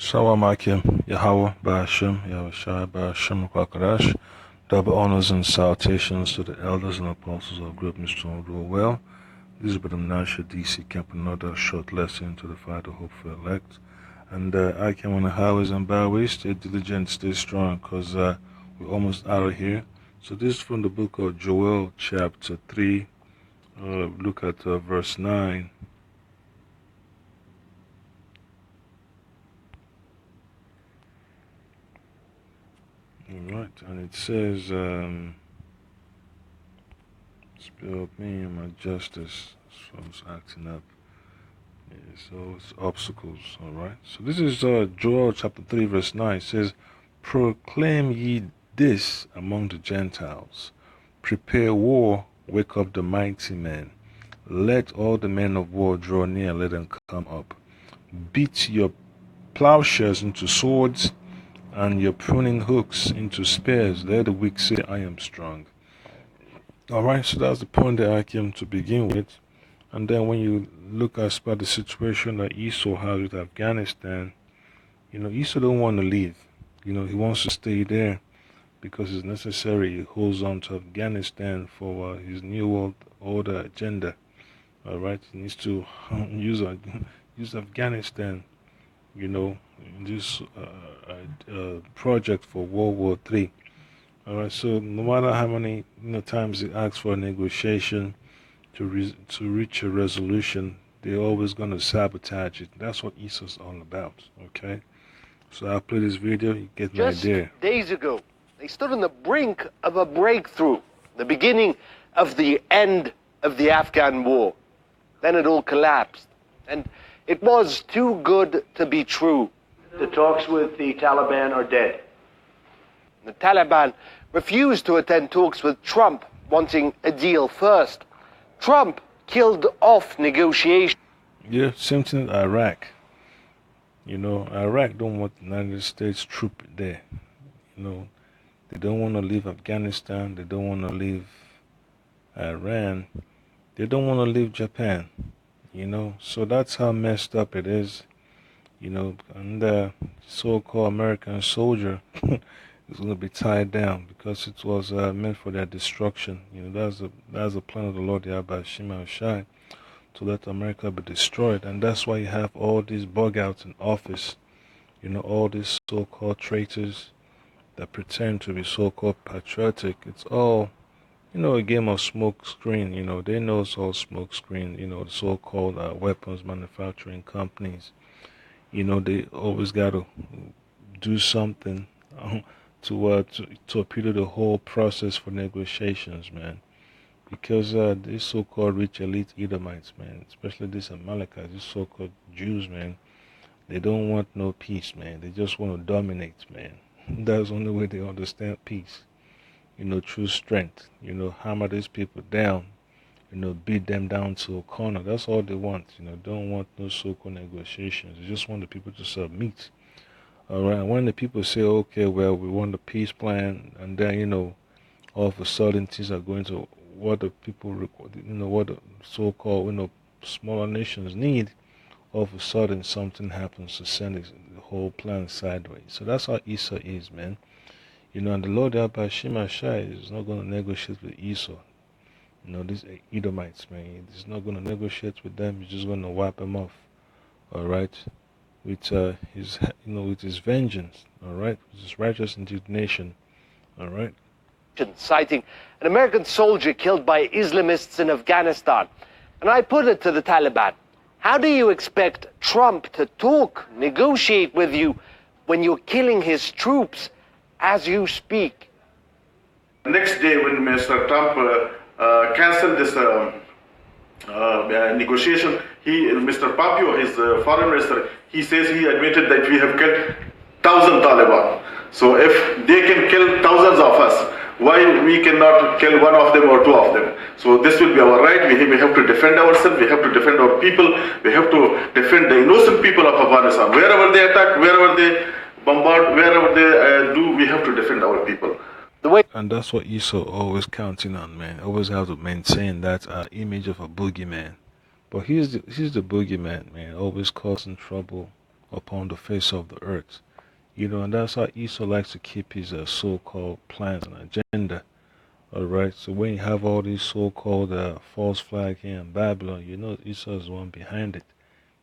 Shalom Akim, Yahweh, Ba'ashem, Yahushai, Ba'ashem, Kwakadash. Double honors and salutations to the elders and apostles of Group Mr. Rule Well. This is Brother Nasha DC Camp, another short lesson to the Father Hope for Elect. And I came on the highways and byways, stay diligent, stay strong, because we're almost out of here. So this is from the book of Joel, chapter 3. Look at verse 9. Alright, and it says, spill me and my justice. So it's acting up. Yeah, so it's obstacles, alright. So this is Joel chapter 3, verse 9. It says, proclaim ye this among the Gentiles. Prepare war, wake up the mighty men. Let all the men of war draw near, let them come up. Beat your plowshares into swords, and your pruning hooks into spears. Let the weak say, I am strong. Alright, so that's the point that I came to begin with. And then when you look at the situation that Esau has with Afghanistan, Esau don't want to leave. He wants to stay there because it's necessary. He holds on to Afghanistan for his new world order agenda. Alright, he needs to use Afghanistan, in this project for World War III. Alright, so no matter how many times he asks for a negotiation to reach a resolution, they're always going to sabotage it. That's what Esau's all about, okay? So I'll play this video, you get an idea. Just days ago, they stood on the brink of a breakthrough, the beginning of the end of the Afghan war. Then it all collapsed, and it was too good to be true. The talks with the Taliban are dead. The Taliban refused to attend talks with Trump, wanting a deal first. Trump killed off negotiations. Yeah, same thing in Iraq. Iraq don't want the United States troop there. They don't want to leave Afghanistan. They don't want to leave Iran. They don't want to leave Japan. So that's how messed up it is. And the so-called American soldier is going to be tied down because it was meant for their destruction. That's the plan of the Lord Yahweh Shema Shai, to let America be destroyed. And that's why you have all these bug outs in office. All these so-called traitors that pretend to be so-called patriotic. It's all, a game of smoke screen. They know it's all smoke screen. The so-called weapons manufacturing companies. They always got to do something to torpedo the whole process for negotiations, man. Because these so-called rich elite Edomites, man, especially these Amalekites, these so-called Jews, man, they don't want no peace, man. They just want to dominate, man. That's the only way they understand peace. True strength. Hammer these people down. Beat them down to a corner. That's all they want. Don't want no so-called negotiations. They just want the people to submit. All right. When the people say, okay, well, we want a peace plan, and then all of a sudden things are going to what the people, what the so-called smaller nations need. All of a sudden something happens to send the whole plan sideways. So that's how Esau is, man. And the Lord Yahweh Shema Shai is not going to negotiate with Esau. These Edomites, man, he's not going to negotiate with them. He's just going to wipe them off, all right, with his vengeance, all right, with his righteous indignation, all right. Citing an American soldier killed by Islamists in Afghanistan. And I put it to the Taliban, how do you expect Trump to talk, negotiate with you when you're killing his troops as you speak? The next day when Mr. Trump cancelled this negotiation, Mr. Papio, his foreign minister, he says he admitted that we have killed 1,000 Taliban. So if they can kill thousands of us, why we cannot kill one of them or two of them? So this will be our right. We have to defend ourselves. We have to defend our people. We have to defend the innocent people of Afghanistan. Wherever they attack, wherever they bombard, wherever they do, we have to defend our people. And that's what Esau always counting on, man. Always have to maintain that image of a boogeyman. But he's the boogeyman, man. Always causing trouble, upon the face of the earth. And that's how Esau likes to keep his so-called plans and agenda. All right. So when you have all these so-called false flag here in Babylon, Esau is the one behind it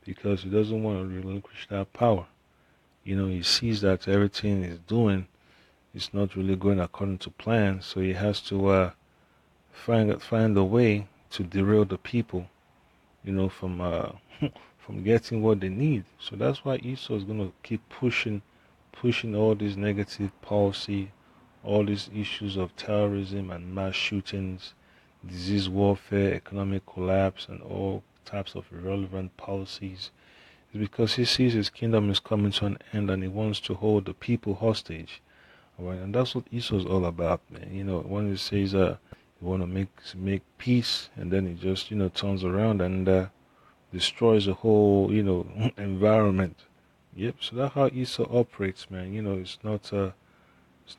because he doesn't want to relinquish that power. He sees that everything he's doing is not really going according to plan, so he has to find a way to derail the people, from from getting what they need. So that's why Esau is going to keep pushing all these negative policy, all these issues of terrorism and mass shootings, disease warfare, economic collapse, and all types of irrelevant policies. It's because he sees his kingdom is coming to an end and he wants to hold the people hostage. All right, and that's what Esau is all about, man. When he says you want to make peace, and then he just turns around and destroys the whole environment. Yep. So that's how Esau operates, man. It's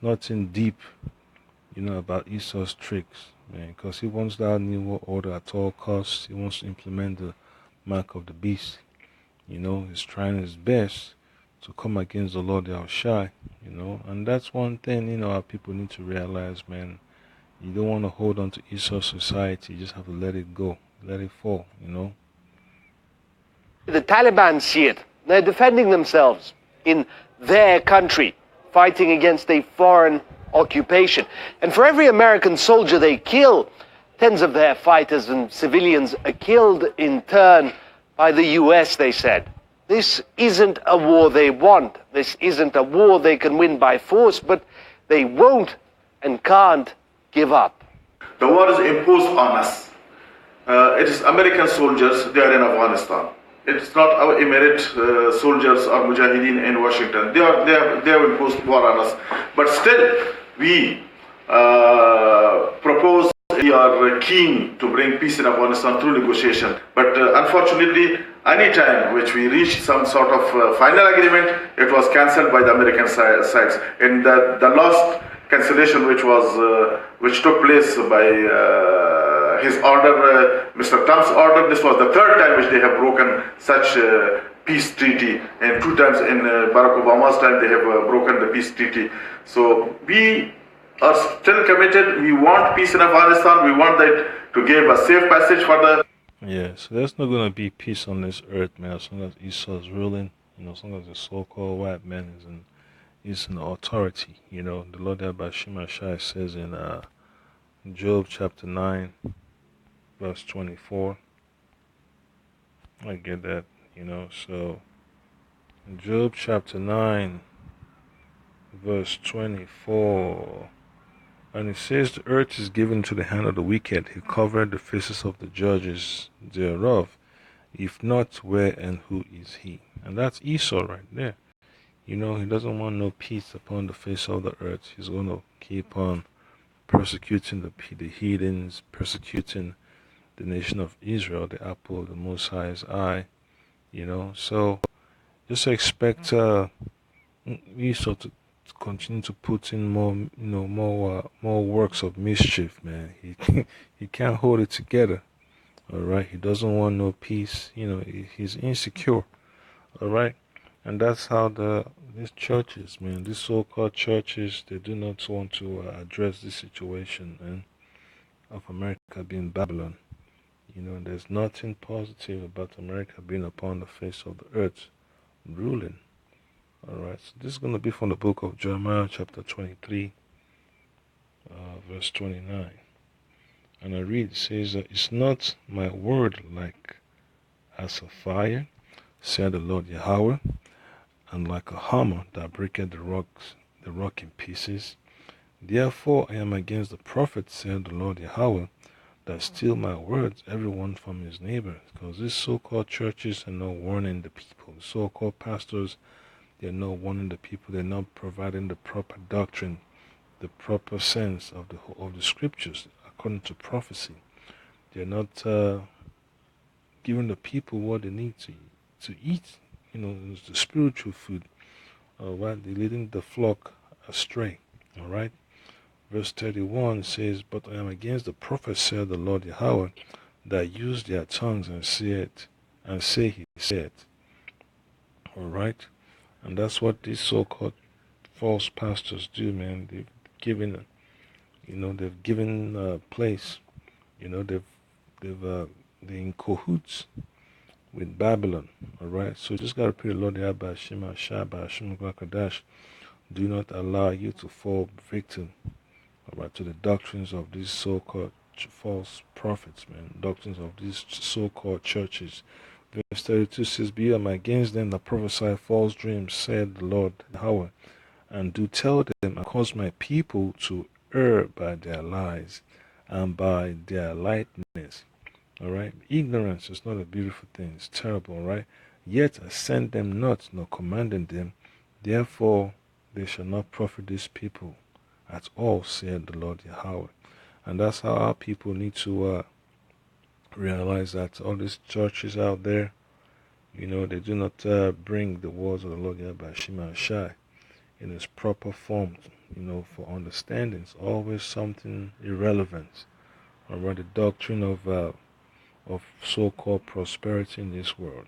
nothing deep, about Esau's tricks, man, because he wants that new world order at all costs. He wants to implement the mark of the beast. He's trying his best to come against the Lord Yahushua, and that's one thing, our people need to realize, man. You don't want to hold on to Esau's society. You just have to let it go, let it fall, The Taliban see it. They're defending themselves in their country, fighting against a foreign occupation. And for every American soldier they kill, tens of their fighters and civilians are killed in turn by the US, they said. This isn't a war they want. This isn't a war they can win by force, but they won't and can't give up. The war is imposed on us. It is American soldiers, they are in Afghanistan. It's not our emirate soldiers or mujahideen in Washington. They have imposed war on us. But still, we propose, we are keen to bring peace in Afghanistan through negotiation. But unfortunately, any time which we reached some sort of final agreement, it was cancelled by the American sides. And the last cancellation which took place by his order, Mr. Trump's order, this was the third time which they have broken such peace treaty, and 2 times in Barack Obama's time they have broken the peace treaty. So we are still committed. We want peace in Afghanistan. We want that to give a safe passage for the... Yeah, so there's not going to be peace on this earth, man, as long as Esau is ruling, as long as the so-called white man is in authority. The Lord Shai says in Job chapter 9, verse 24. I get that, so in Job chapter 9, verse 24, and it says, the earth is given to the hand of the wicked. He covered the faces of the judges thereof. If not, where and who is he? And that's Esau right there. He doesn't want no peace upon the face of the earth. He's going to keep on persecuting the heathens, persecuting the nation of Israel, the apple of the Most High's eye. So just expect Esau to continue to put in more works of mischief, man. He can't hold it together. All right, he doesn't want no peace. He's insecure. All right, and that's how these churches, man, these so-called churches, they do not want to address this situation, man, of America being Babylon. There's nothing positive about America being upon the face of the earth, ruling. Alright, so this is going to be from the book of Jeremiah, chapter 23, verse 29. And I read, it says, "Is not my word like as a fire, said the Lord Yahweh, and like a hammer that breaketh the rock in pieces? Therefore I am against the prophets, said the Lord Yahweh, that steal my words, everyone from his neighbor." Because these so-called churches are not warning the people. The so-called pastors, they're not warning the people. They're not providing the proper doctrine, the proper sense of the scriptures according to prophecy. They're not giving the people what they need to eat. The spiritual food. They're leading the flock astray. All right. Verse 31 says, "But I am against the prophets, said the Lord Yahweh, that use their tongues and say he said." All right, and that's what these so-called false pastors do, man. They've given, they've given place. They're in cahoots with Babylon. All right, so just gotta pray, Lord Yahweh Shema Shaba Shema Kadash. Do not allow you to fall victim, all right, to the doctrines of these so-called false prophets, man. Doctrines of these so-called churches. Verse 32 says, "Be am against them that prophesy false dreams, said the Lord Yahweh, and do tell them, and cause my people to err by their lies and by their lightness." All right, ignorance is not a beautiful thing; it's terrible. All right, yet I send them not, nor commanding them. Therefore, they shall not profit these people at all, said the Lord Yahweh. And that's how our people need to realize that all these churches out there, they do not bring the words of the Lord Yahweh Shema Shai in its proper form, for understanding. It's always something irrelevant. All right, the doctrine of so-called prosperity in this world.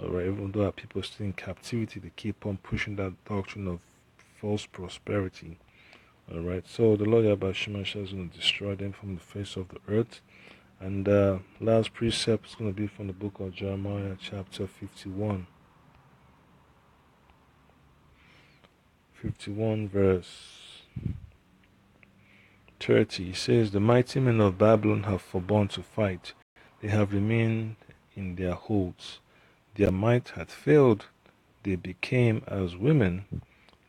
All right, even though our people are still in captivity, they keep on pushing that doctrine of false prosperity. All right, so the Lord Yahweh Shema Shai is going to destroy them from the face of the earth. And last precept is going to be from the book of Jeremiah, chapter 51. 51 verse 30. It says, "The mighty men of Babylon have forborne to fight. They have remained in their holds. Their might hath failed. They became as women.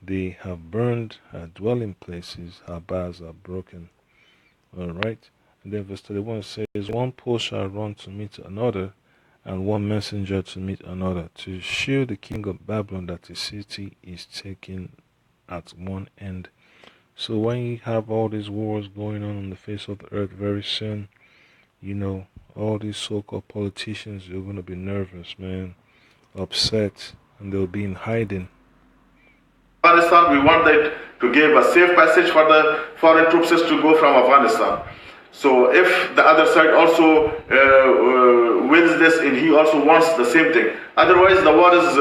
They have burned her dwelling places. Her bars are broken." All right. And then verse 31 says, "One post shall run to meet another, and one messenger to meet another, to show the king of Babylon that the city is taken at one end." So when you have all these wars going on the face of the earth very soon, all these so-called politicians are going to be nervous, man, upset, and they'll be in hiding. Afghanistan, we want that to give a safe passage for the foreign troops to go from Afghanistan. So if the other side also wins this, and he also wants the same thing. Otherwise, the war is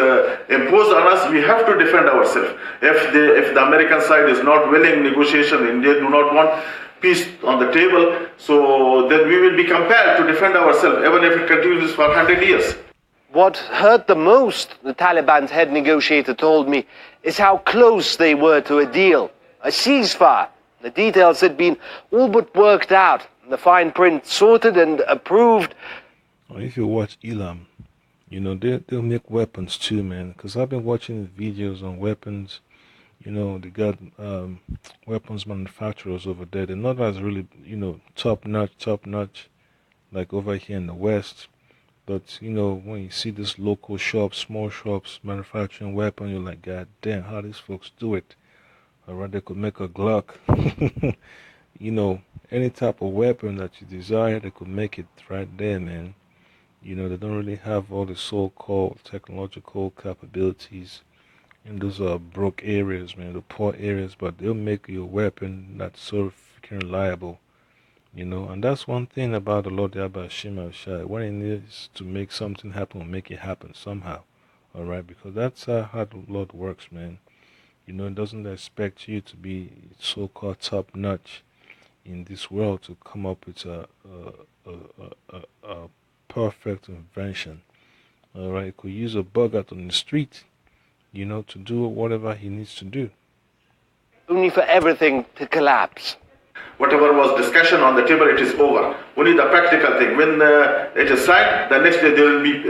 imposed on us. We have to defend ourselves. If the American side is not willing negotiation and they do not want peace on the table, so then we will be compelled to defend ourselves, even if it continues for 100 years. What hurt the most, the Taliban's head negotiator told me, is how close they were to a deal, a ceasefire. The details had been all but worked out, the fine print sorted and approved. If you watch Elam, they'll make weapons too, man. Because I've been watching videos on weapons. They got weapons manufacturers over there. They're not as really, top notch, like over here in the West. But, when you see this local shops, small shops, manufacturing weapons, you're like, God damn, how these folks do it. All right, they could make a Glock. Any type of weapon that you desire, they could make it right there, man. They don't really have all the so-called technological capabilities in those broke areas, man, the poor areas, but they'll make you a weapon that's so freaking reliable. And that's one thing about the Lord Yahweh Shema Shai. When he needs to make something happen, make it happen somehow. All right, because that's how the Lord works, man. It doesn't expect you to be so-called top-notch in this world to come up with a perfect invention. All right, he could use a bug out on the street, to do whatever he needs to do. Only for everything to collapse. Whatever was discussion on the table, it is over. Only the practical thing. When it is signed, the next day there will be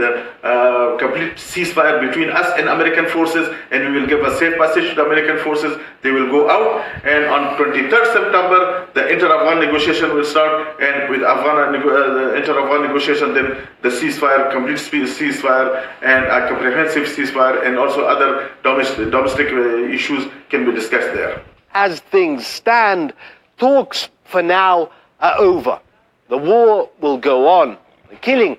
complete ceasefire between us and American forces, and we will give a safe passage to the American forces. They will go out, and on 23rd September, the inter-Afghan negotiation will start, and with inter-Afghan negotiation, then the ceasefire, complete ceasefire, and a comprehensive ceasefire, and also other domestic issues can be discussed there. As things stand, talks for now are over. The war will go on. The killing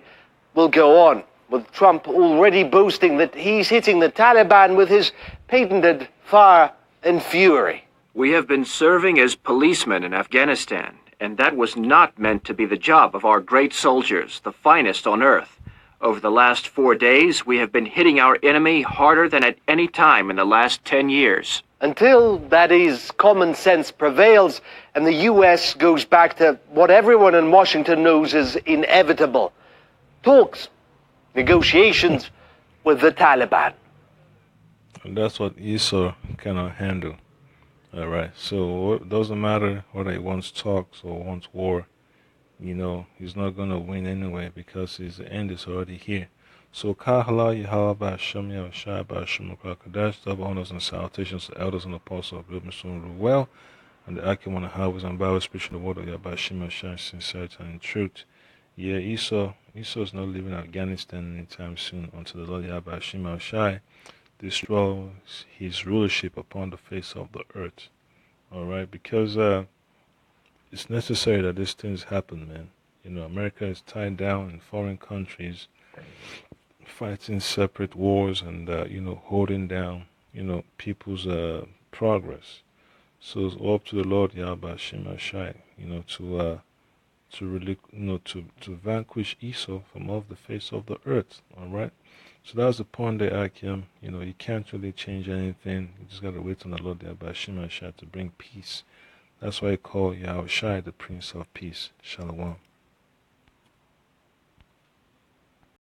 will go on, with Trump already boasting that he's hitting the Taliban with his patented fire and fury. We have been serving as policemen in Afghanistan, and that was not meant to be the job of our great soldiers, the finest on earth. Over the last 4 days, we have been hitting our enemy harder than at any time in the last 10 years. Until, that is, common sense prevails and the US goes back to what everyone in Washington knows is inevitable. Talks, negotiations with the Taliban. And that's what Esau cannot handle. All right. So it doesn't matter whether he wants talks or wants war. You know, he's not going to win anyway because his end is already here. So, Kahala Yahala Basham Yahshai Basham Kadash, double honors and salutations to elders and apostles of Wilmington Ruel, and the Akim Highways and Bible preaching the word of Yahbashim Yahshai, sincerity and truth. Yeah, Esau is not leaving Afghanistan anytime soon until the Lord Yahbashim Yahshai destroys his rulership upon the face of the earth. Alright, because it's necessary that these things happen, man. You know, America is tied down in foreign countries, fighting separate wars and, you know, holding down, you know, people's progress. So it's up to the Lord Yahweh Shai, you know, to really, you know, to vanquish Esau from off the face of the earth. All right. So that's the point there, Akim. You know, you can't really change anything. You just gotta wait on the Lord Yahweh Shai to bring peace. That's why I call Yahweh Shai the Prince of Peace. Shalom.